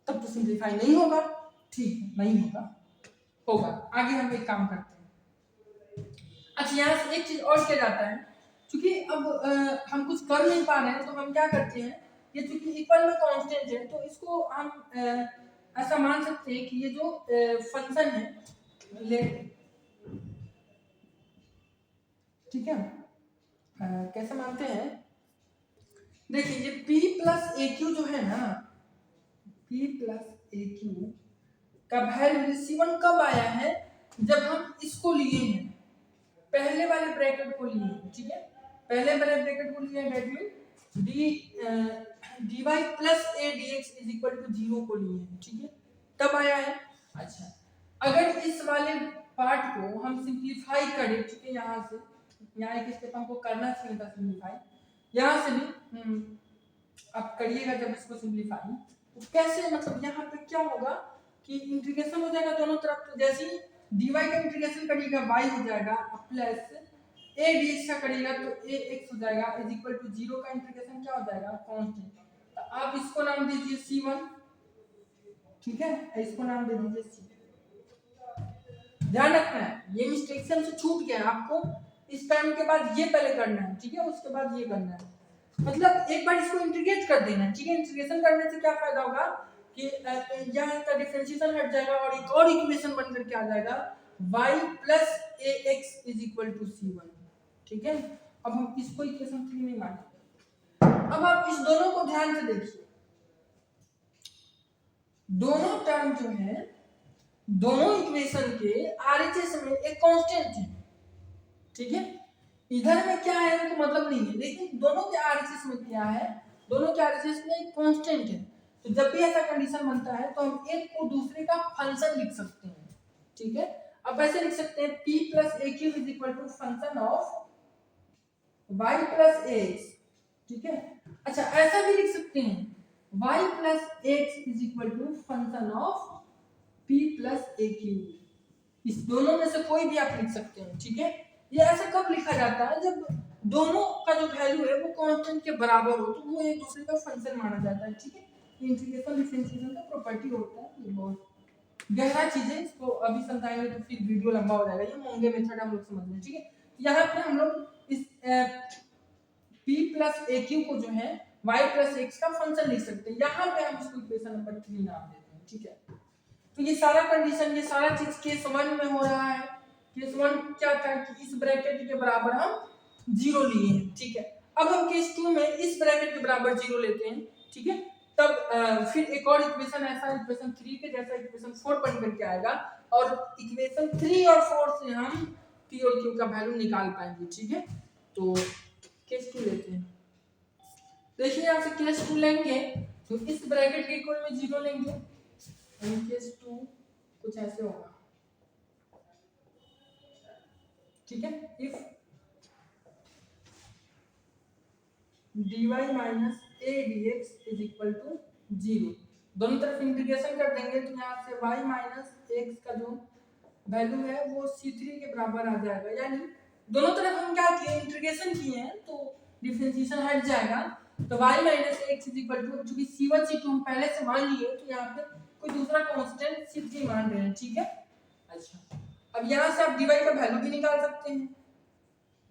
तब तो सिंप्लीफाई नहीं होगा। ठीक है, नहीं होगा, आगे हम एक काम करते हैं। अच्छा यहाँ से एक चीज और किया जाता है, क्योंकि अब हम कुछ कर नहीं पा रहे हैं तो हम क्या करते हैं, ये चूंकि इक्वल में कांस्टेंट है तो इसको हम ऐसा मान सकते हैं कि ये जो फंक्शन है, लेट ठीक है। कैसे मानते हैं, देखिए ये p प्लस ए क्यू जो है ना, p प्लस ए क्यू का वैल्यू C1 कब आया है, जब हम इसको लिए हैं, पहले वाले ब्रैकेट को लिए हैं, ठीक है, पहले वाले ब्रैकेट को लिए हैं, that mean dy plus A dx is equal to 0 को लिए हैं, ठीक है, तब आया है। अच्छा, अगर इस वाले पार्ट को हम सिंप्लीफाई करें, ठीक है, यहाँ से यहाँ एक स्टेप हमको करना चाहिए था सिंप्लीफाई, यहाँ से भी आप करिएगा जब इसको सिंप्लीफाई, तो कैसे, मतलब यहाँ पे क्या होगा कि इंटीग्रेशन हो जाएगा दोनों तरफ, तो जैसे ही dy का इंटीग्रेशन करिएगा y हो जाएगा, प्लस ए dx का करिएगा तो ax हो जाएगा, इज इक्वल टू 0 का इंटीग्रेशन क्या हो जाएगा, कांस्टेंट। तो आप इसको नाम दीजिए C1, ठीक है, इसको नाम दे दीजिए C। ध्यान रखना है, ये मिस्टेक से हमसे छूट गया, आपको इस टाइम के बाद ये पहले करना है, ठीक है, उसके बाद ये करना है, मतलब एक बार इसको इंटीग्रेट कर देना, ठीक है। इंटीग्रेशन करने से क्या फायदा होगा कि यहाँ का डिफरेंशिएशन हट जाएगा और एक और इक्वेशन बन करके आ जाएगा y plus ax is equal to C1, ठीक है। अब हम इसको इक्वेशन 3 में मानेंगे। अब आप इस दोनों को ध्यान से देखिए, दोनों टर्म जो है, दोनों इक्वेशन के आरएचएस में एक कांस्टेंट है, ठीक है, इधर में क्या है तो मतलब नहीं है, लेकिन दोनों के आरएचएस में क्या है, दोनों के आरएचएस में एक कांस्टेंट है। तो जब भी ऐसा कंडीशन बनता है तो हम एक को दूसरे का फंक्शन लिख सकते हैं, ठीक है। अब ऐसे लिख सकते हैं p plus A Q is equal to function of y plus ax, ठीक है। अच्छा, ऐसा भी लिख सकते हैं y plus x is equal to function of p plus A Q, इस दोनों में से कोई भी आप लिख सकते हैं, ठीक है। ये ऐसा कब लिखा जाता है, जब दोनों का जो वैल्यू है वो कांस्टेंट के बराबर हो, तो वो एक दूसरे का फंक्शन माना जाता है, ठीक है। इंटीग्रेशन डिफरेंशिएशन का प्रॉपर्टी होता है, ये बहुत गहरा चीज है, इसको अभी समझाएंगे तो फिर वीडियो लंबा हो जाएगा, ये मोंगे मेथड हम लोग समझ लें, ठीक है। यहाँ पे हम लोग इस p प्लस ए क्यू को जो है y प्लस x का फंक्शन लिख सकते हैं, यहाँ पे हम इसको इक्वेशन नंबर 3 नाम देते हैं, ठीक है। तो ये सारा कंडीशन, ये सारा चीज केस 1 में हो रहा है। केस 1 क्या था कि इस ब्रैकेट के बराबर हम 0 लिए हैं, ठीक है। अब हम केस 2 में इस ब्रैकेट के बराबर 0 लेते हैं, ठीक है, तब फिर एक और इक्वेशन, ऐसा इक्वेशन 3 के जैसा इक्वेशन 4 बन करके आएगा, और इक्वेशन 3 और 4 से हम p और q का वैल्यू निकाल पाएंगे, ठीक है। तो केस 2 लेते हैं, देखिए यहाँ से केस 2 लेंगे तो इस ब्रैकेट के इक्वल में 0 लेंगे, केस 2 कुछ ऐसे होगा, ठीक है। If dy minus A dx is equal to 0, दोनों तरफ इंटीग्रेशन कर देंगे तो यहाँ से y माइनस x का जो वैल्यू है वो C3 के बराबर आ जाएगा, यानी दोनों तरफ हम क्या किए, इंटीग्रेशन किए हैं तो डिफरेंशिएशन हट जाएगा, तो y minus x is equal to, चूंकि C1 C2 हम पहले से मान लिए तो यहाँ पे कोई दूसरा कांस्टेंट C3 मान रहे हैं, ठीक है। अच्छा, अब यहाँ से आप dy का वैल्यू भी निकाल सकते हैं,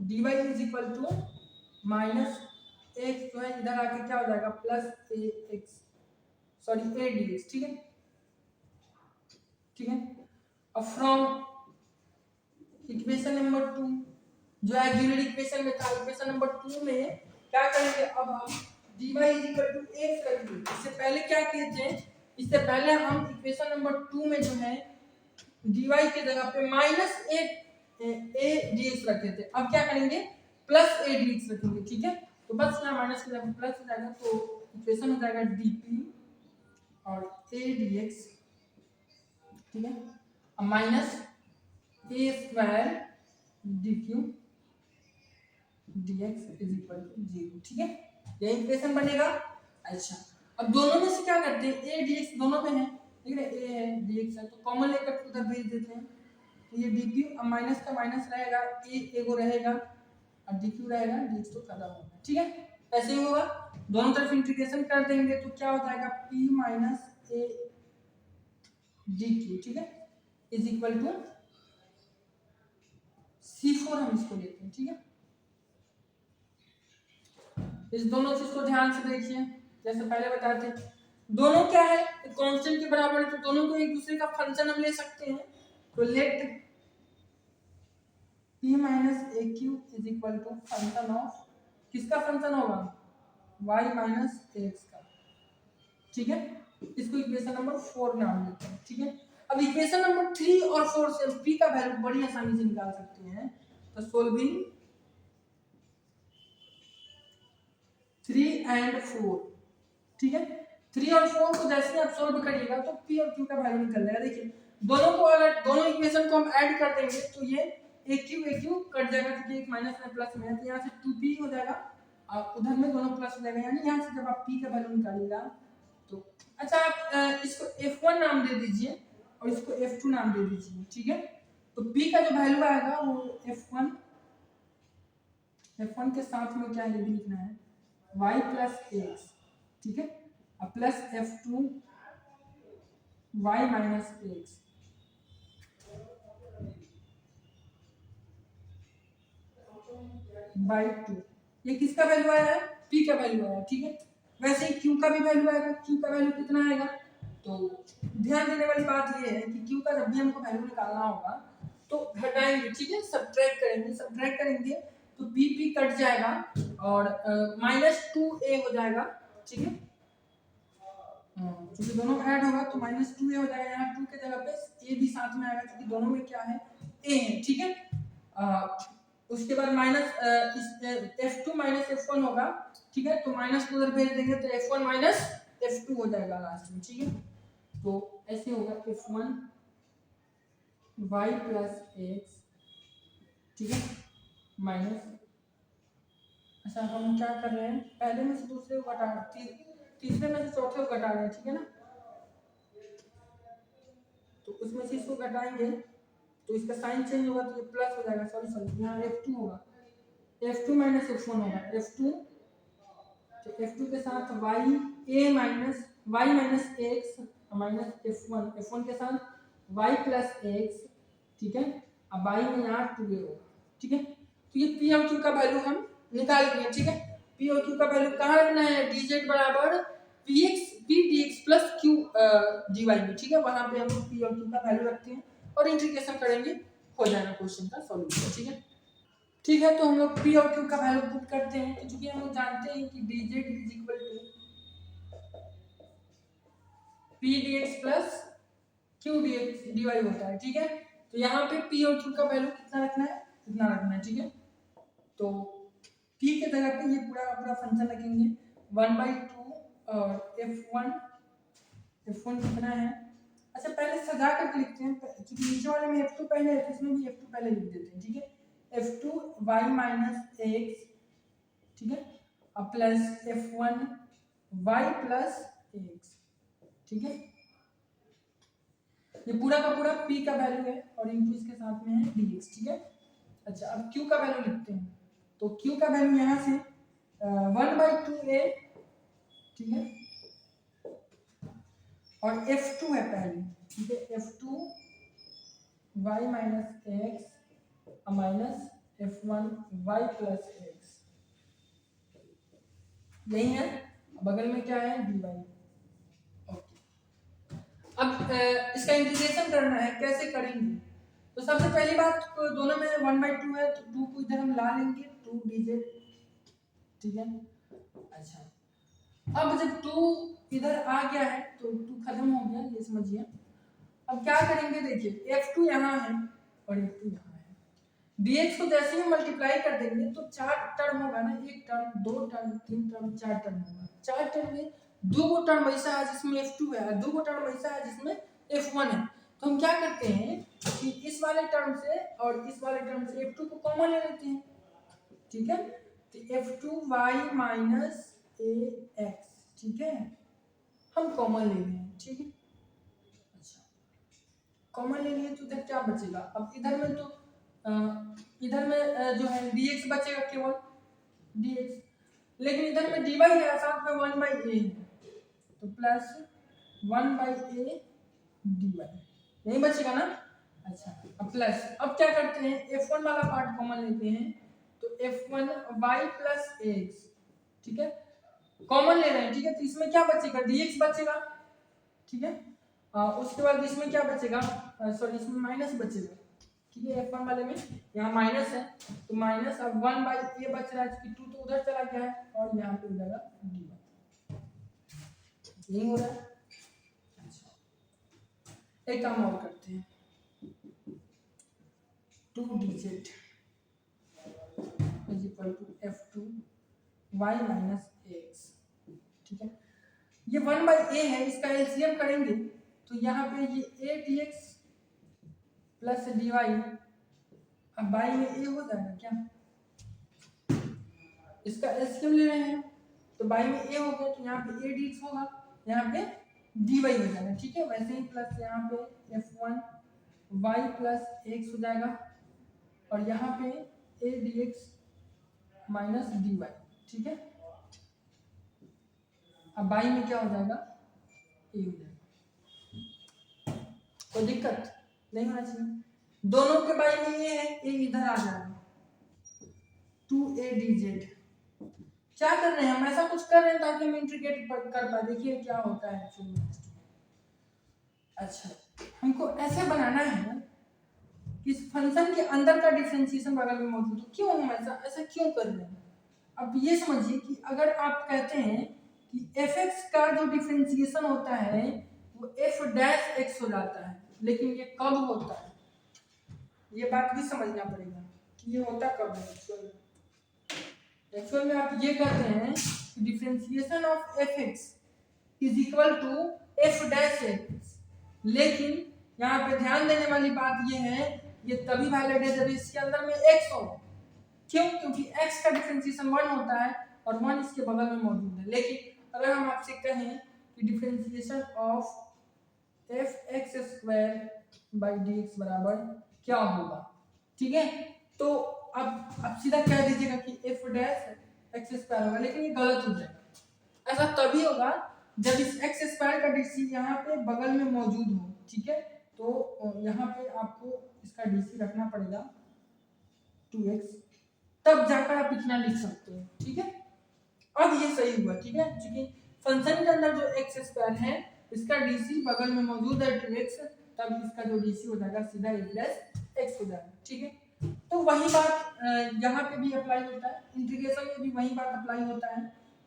dy is equal to minus x जो है इधर आके क्या हो जाएगा, plus ax, sorry a dx, ठीक है, ठीक है। अब फ्रॉम इक्वेशन नंबर 2 जो ऑक्सिलरी इक्वेशन में था, इक्वेशन नंबर 2 में क्या करेंगे, अब हम dy is equal to x रखेंगे। इससे पहले क्या किए थे, इससे पहले हम इक्वेशन नंबर 2 में जो है dy की जगह पे माइनस a dx रखे थे, अब क्या करेंगे, प्लस a dx रखेंगे, ठीक है। तो बस यहाँ माइनस की जगह प्लस हो जाएगा, तो इक्वेशन हो जाएगा dp और a dx, ठीक है, अब minus a square dq dx is equal to 0, ठीक है, ये इक्वेशन बनेगा। अच्छा, अब दोनों में से क्या करते हैं, a dx दोनों में है, ठीक है, a है dx है, तो कॉमन लेकर उधर भेज देते हैं, तो ये dq, अब माइनस का माइनस रहेगा, a एगो रहेगा और dq रहेगा, dx तो खत्म होगा, ठीक है। ऐसे ही होगा, दोनों तरफ इंटीग्रेशन कर देंगे तो क्या हो जाएगा, p माइनस a dq, ठीक है, इज इक्वल टू C4 हम इसको लेते हैं, ठीक है। इस दोनों चीज को ध्यान से देखिए, जैसे पहले बताए थे, दोनों क्या है, कांस्टेंट के बराबर है, तो दोनों को एक दूसरे का फंक्शन हम ले सकते हैं, तो let p minus A Q is equal to function of किसका फंक्शन होगा, y माइनस एक्स का, ठीक है। इसको इक्वेशन नंबर 4 नाम देते हैं, ठीक है। अब इक्वेशन नंबर 3 और 4 से p का वैल्यू बड़ी आसानी से निकाल सकते हैं। तो सोल्विंग 3 एंड 4, ठीक है। 3 और 4 को जैसे आप सोल्व करिएगा तो p और q का वैल्यू निकल जाएगा। देखिए दोनों को अगर दोनों इक्वेशन को हम ऐड कर देंगे तो ये एक क्यू कट जाएगा, क्योंकि एक माइनस में प्लस में है, तो यहाँ से 2p हो जाएगा और उधर में दोनों प्लस हो जाएगा, यानी यहाँ से जब आप p का वैल्यू निकालिएगा तो अच्छा आप इसको f1 नाम दे दीजिए और इसको f2 नाम दे दीजिए, ठीक है। तो p का जो वैल्यू आएगा वो f1 के साथ में क्या ये भी लिखना है y प्लस एक्स, ठीक है, और plus f2 y minus x, by 2। ये किसका वैल्यू आया है, p का वैल्यू आया है, ठीक है। वैसे ही q का भी वैल्यू आएगा, q का वैल्यू कितना आएगा, तो ध्यान देने वाली बात ये है कि q का जब भी हमको वैल्यू निकालना होगा तो घटाएंगे, ठीक है, सब्ट्रैक्ट करेंगे तो p कट जाएगा और -2a हो जाएगा, ठीक है। क्योंकि दोनों ऐड होगा तो -2a हो जाएगा, यहाँ 2 के जगह पे a भी साथ में आएगा क्योंकि दोनों में क्या है a है, ठीक है। उसके बाद f2 माइनस f1 होगा, ठीक है, तो माइनस को उधर भेज देंगे तो f1 माइनस f2 हो जाएगा लास्ट में, ठीक है। तो ऐसे होगा f1 y प्लस एक्स, ठीक है, माइनस, अच्छा हम क्या कर रहे हैं, पहले में से दूसरे को घटा तीसरे में से चौथे को घटा रहे हैं, ठीक है ना। तो उसमें से इसको घटाएंगे तो इसका साइन चेंज होगा तो ये प्लस हो जाएगा, सॉरी यहाँ f2 होगा, f2 माइनस f1 होगा, f2 तो f2 के साथ y minus x minus f1 के साथ y प्लस x, ठीक है, अब y में यहाँ 2a होगा, ठीक है। तो ये p और q का वैल्यू हम निकाल लिए, ठीक है। p और q का वैल्यू कहाँ रखना है, dz बराबर p dx plus q dy में, ठीक है, वहां पे हम p और q का वैल्यू रखते हैं और इंटीग्रेशन करेंगे, हो जाएगा क्वेश्चन का सॉल्यूशन, ठीक है। ठीक है, तो हम लोग p और q का वैल्यू पुट करते हैं, तो चूंकि हम लोग जानते हैं कि dz is equal to p dx plus q dx dy होता है, ठीक है। तो यहाँ पे p और q का वैल्यू कितना रखना है, इतना रखना है, ठीक है। तो p के जगह पे ये पूरा फंक्शन रखेंगे 1/2 और f1 कितना है, अच्छा पहले सजा करके लिखते हैं, क्योंकि नीचे वाले में f2 पहले है तो इसमें भी f2 पहले लिख देते हैं, ठीक है। f2 y माइनस एक्स, ठीक है, अब plus f1 y plus x, ठीक है। ये पूरा का पूरा p का वैल्यू है और इनटू इसके साथ में है dx, ठीक है। अच्छा अब q का वैल्यू लिखते हैं, तो q का वैल्यू यहाँ से 1/2a, ठीक है, और f2 है पहले, ठीक है, f2 y minus x minus f1 y plus x, यही है, बगल में क्या है dy। ओके, अब इसका इंटीग्रेशन करना है, कैसे करेंगे, तो सबसे पहली बात दोनों में 1/2 है तो 2 को इधर हम ला लेंगे 2 dz, ठीक है। अच्छा अब जब 2 इधर आ गया है तो 2 खत्म हो गया, ये समझिए। अब क्या करेंगे, देखिए f2 यहाँ है और f2 यहाँ है, dx को जैसे ही मल्टीप्लाई कर देंगे तो 4 टर्म होगा ना, एक टर्म, दो टर्म, तीन टर्म, 4 टर्म होगा। 4 टर्म में 2 गो टर्म ऐसा है जिसमें f2 है, 2 गो टर्म ऐसा है जिसमें f1 है, तो हम क्या करते हैं कि इस वाले टर्म से और इस वाले टर्म से f2 को कॉमन ले लेते हैं, ठीक है। तो f2 y माइनस ax, ठीक है, हम कॉमन ले रहे हैं, ठीक है। अच्छा कॉमन ले लिए तो इधर क्या बचेगा, अब इधर में तो इधर में जो है dx बचेगा केवल dx, लेकिन इधर में dy है साथ में 1/a है तो प्लस 1/a dy यही बचेगा ना। अच्छा अब प्लस, अब क्या करते हैं f1 वाला पार्ट कॉमन लेते हैं तो f1 y प्लस x, ठीक है, कॉमन ले रहे हैं, ठीक है। तो इसमें क्या बचेगा, dx बचेगा, ठीक है। उसके बाद इसमें क्या बचेगा, सॉरी इसमें माइनस बचेगा, ठीक है। F1 वाले में यहाँ माइनस है तो माइनस, अब 1/a बच रहा है क्योंकि 2 तो उधर चला गया है और यहाँ पे हो जाएगा dy, यही हो रहा है। अच्छा एक काम और करते हैं, 2dz is equal to F2 y minus ax, ठीक है। ये 1/a है, इसका एलसीएम करेंगे तो यहाँ पे ये a dx प्लस dy, अब बाई में a हो जाएगा क्या, इसका एलसीएम ले रहे हैं तो बाई में a हो गया तो यहाँ पे a dx होगा, यहाँ पे dy हो जाएगा, ठीक है। वैसे ही प्लस यहाँ पे F1 y प्लस x हो जाएगा और यहाँ पे a dx माइनस dy, ठीक है। अब बाई में क्या हो जाएगा, a हो जाएगा, कोई दिक्कत नहीं होना चाहिए। दोनों के बाई में ये है, a इधर आ जाएगा, 2a dz। क्या कर रहे हैं हम, ऐसा कुछ कर रहे हैं ताकि हम इंटीग्रेट कर पाए, देखिए क्या होता है एक्चुअली। अच्छा हमको ऐसे बनाना है कि इस फंक्शन के अंदर का डिफरेंशिएशन बगल में मौजूद हो, क्यों हम ऐसा क्यों कर रहे हैं। अब ये समझिए कि अगर आप कहते हैं कि fx का जो डिफरेंशिएशन होता है वो f डैश x हो जाता है, लेकिन ये कब होता है, ये बात भी समझना पड़ेगा कि ये होता कब है। एक्चुअल में आप ये कहते हैं कि differentiation of fx is equal to f dash x, लेकिन यहाँ पे ध्यान देने वाली बात ये है, ये तभी वैलिड है जब इसके अंदर में x हो। क्यों, क्योंकि x का डिफरेंशिएशन 1 होता है और 1 इसके बगल में मौजूद है। लेकिन अगर हम आपसे कहें कि differentiation of fx square by dx बराबर क्या होगा, ठीक है, तो अब सीधा कह दीजिएगा कि f डैश x स्क्वायर होगा, लेकिन ये गलत हो जाएगा। ऐसा तभी होगा जब इस x स्क्वायर का डीसी यहाँ पे बगल में मौजूद हो, ठीक है। तो यहाँ पे आपको इसका डीसी रखना पड़ेगा 2x, तब जाकर आप इतना लिख सकते हो, ठीक है। अब ये सही हुआ, ठीक है, क्योंकि फंक्शन के अंदर जो x स्क्वायर है इसका डीसी बगल में मौजूद है 2x, तब इसका जो डीसी हो जाएगा सीधा a प्लस x हो जाएगा, ठीक है। तो वही बात यहाँ पे भी अप्लाई होता है, इंटीग्रेशन में भी वही बात अप्लाई होता है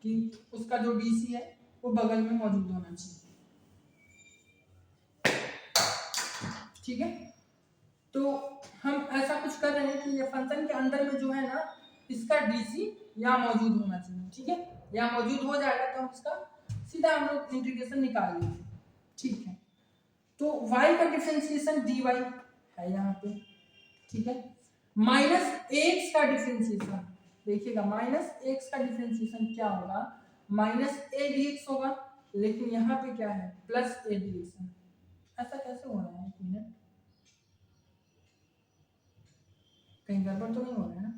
कि उसका जो डीसी है वो बगल में मौजूद होना चाहिए, ठीक है। तो हम ऐसा कुछ कर रहे हैं कि ये फंक्शन के अंदर में जो है ना इसका डीसी यहाँ मौजूद होना चाहिए, ठीक है। यहाँ मौजूद हो जाएगा तो हम इसका सीधा हम लोग इंटीग्रेशन निकाल लेंगे, ठीक है। तो y का डिफरेंशिएशन dy है यहाँ पे, ठीक है। माइनस x का डिफरेंशिएशन देखिएगा, माइनस x का डिफरेंशिएशन क्या होगा, माइनस a dx होगा, लेकिन यहाँ पे क्या है प्लस a dx है। ऐसा कैसे हो रहा है, एक मिनट, कहीं गड़बड़ तो नहीं हो रहा है ना।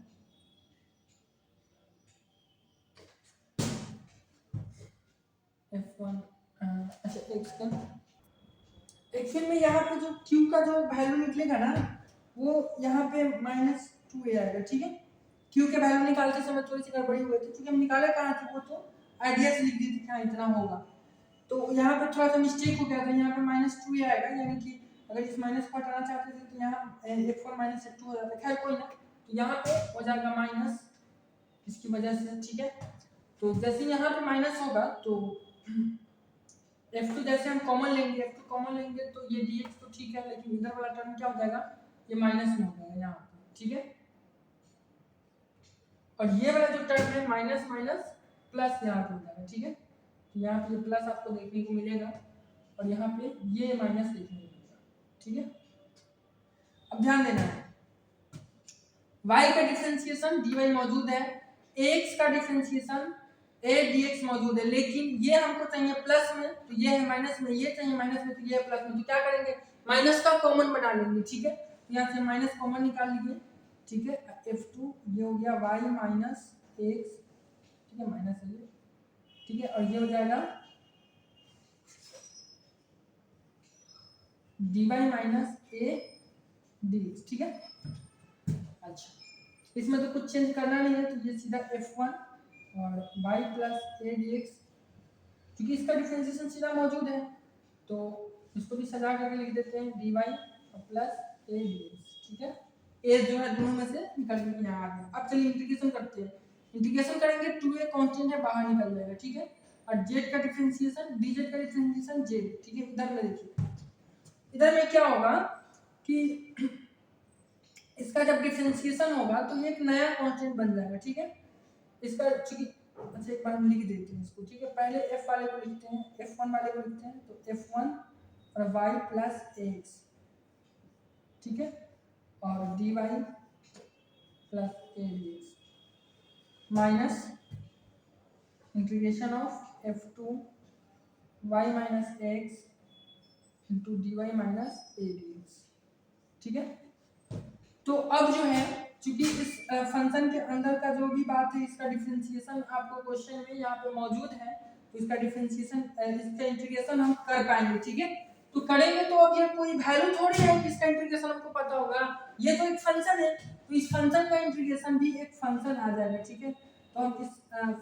F1 अच्छा एक्चुअल में यहाँ पे जो q का जो वैल्यू निकलेगा ना वो यहाँ पे -2a आएगा, ठीक है। q के वैल्यू निकालते समय थोड़ी सी गड़बड़ी हुई थी, क्योंकि हम निकाले कहाँ थे, वो तो आइडिया से लिख दी थी क्या इतना होगा, तो यहाँ पे थोड़ा सा मिस्टेक हो गया था, यहाँ पे -2a आएगा, यानी कि अगर इस माइनस को हटाना चाहते थे तो यहाँ F1 - F2 हो जाता है, खैर कोई ना, तो यहाँ पे हो जाएगा माइनस इसकी वजह से, ठीक है। तो जैसे यहाँ पे माइनस होगा तो F2 जैसे हम कॉमन लेंगे, F2 कॉमन लेंगे तो ये dx तो ठीक है, लेकिन इधर वाला टर्म क्या हो जाएगा, ये माइनस में हो जाएगा यहाँ पे, ठीक है। और ये वाला जो टर्म है माइनस माइनस प्लस यहाँ पे हो जाएगा, ठीक है। तो यहाँ पे प्लस आपको देखने को मिलेगा और यहाँ पे ये माइनस देखने को मिलेगा, ठीक है। अब ध्यान देना है, y का डिफरेंशिएशन dy मौजूद है, x का डिफरेंशिएशन a dx मौजूद है, लेकिन ये हमको चाहिए प्लस में, तो ये है माइनस में, ये चाहिए माइनस में, तो ये है प्लस में, तो क्या करेंगे माइनस का कॉमन बना लेंगे, ठीक है। यहाँ से माइनस कॉमन निकाल लीजिए, ठीक है। F2 ये हो गया y माइनस x, ठीक है, माइनस है ये, ठीक है, और ये हो जाएगा dy माइनस a dx, ठीक है। अच्छा इसमें तो कुछ चेंज करना नहीं है, तो ये सीधा F1 और y प्लस a dx, क्योंकि इसका डिफरेंशिएशन सीधा मौजूद है तो इसको भी सजा करके लिख देते हैं dy प्लस a dx, ठीक है, ए जो है दोनों में से निकल के यहाँ आ गया। अब चलिए इंटीग्रेशन करते हैं। इंटीग्रेशन करेंगे 2a कांस्टेंट है बाहर निकल जाएगा, ठीक है। और z का डिफरेंशिएशन dz का डिफरेंशिएशन z, ठीक है। इधर में देखिए, इधर में क्या होगा कि इसका जब डिफरेंशिएशन होगा तो ये एक नया कांस्टेंट बन जाएगा, ठीक है। इसका चूंकि अच्छा एक बार लिख देते हैं इसको, ठीक है। पहले f वाले को लिखते हैं, f1 वाले को लिखते हैं, तो f1 और y प्लस ax, ठीक है, और dy plus a dx minus integration of f2 y minus x into dy minus a dx, ठीक है। तो अब जो है क्योंकि इस फंक्शन के अंदर का जो भी बात है इसका डिफरेंशिएशन आपको क्वेश्चन में यहाँ पे मौजूद है, तो इसका डिफरेंशिएशन इसका इंटीग्रेशन हम कर पाएंगे, ठीक है। तो करेंगे तो अब ये कोई वैल्यू थोड़ी है कि इसका इंटीग्रेशन हमको पता होगा, ये तो एक फंक्शन है, तो इस फंक्शन का इंटीग्रेशन भी एक फंक्शन आ जाएगा, ठीक है। तो हम इस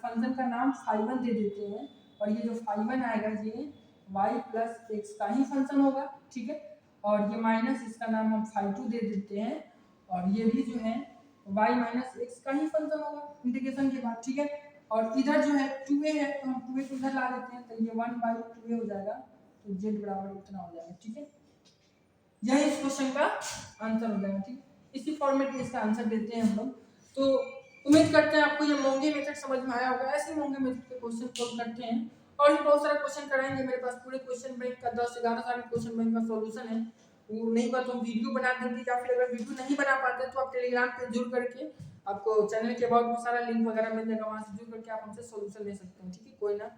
फंक्शन का नाम φ1 दे देते हैं, और ये जो φ1 आएगा ये y प्लस एक्स का ही फंक्शन होगा, ठीक है। और ये माइनस इसका नाम हम φ2 दे देते हैं, और ये भी जो है y माइनस एक्स का ही फंक्शन होगा इंटीग्रेशन के बाद, ठीक है। और इधर जो है 2a है तो हम 2a को इधर ला देते हैं, तो ये 1/2a हो जाएगा, तो z बराबर इतना हो जाएगा, ठीक है। यही इस क्वेश्चन का आंसर हो जाएगा, ठीक है। इसी फॉर्मेट में इसका आंसर देते हैं हम लोग। तो उम्मीद करते हैं आपको ये मोंगे मेथड समझ में आया होगा। ऐसे मोंगे मेथड के क्वेश्चन सॉल्व करते हैं, और भी बहुत सारा क्वेश्चन कराएंगे। मेरे पास पूरे क्वेश्चन बैंक का 10-11 सारे क्वेश्चन बैंक का सॉल्यूशन है, वो नहीं हुआ तो हम वीडियो बना देंगे, या फिर अगर वीडियो नहीं बना पाते तो आप टेलीग्राम पे जुड़ करके आपको चैनल के बाद बहुत सारा लिंक वगैरह मिल जाएगा, वहाँ से जुड़ करके आप हमसे सॉल्यूशन ले सकते हैं, ठीक है। कोई ना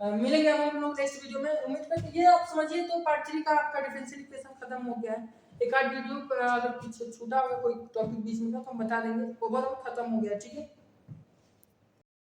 मिलेंगे हम लोग नेक्स्ट वीडियो में। उम्मीद करते ये आप समझिए तो पार्ट 3 का आपका डिफरेंशियल इक्वेशन खत्म हो गया है। एक आध वीडियो अगर कुछ छूटा होगा कोई टॉपिक बीच में का तो हम बता देंगे, ओवरऑल खत्म हो गया, ठीक है।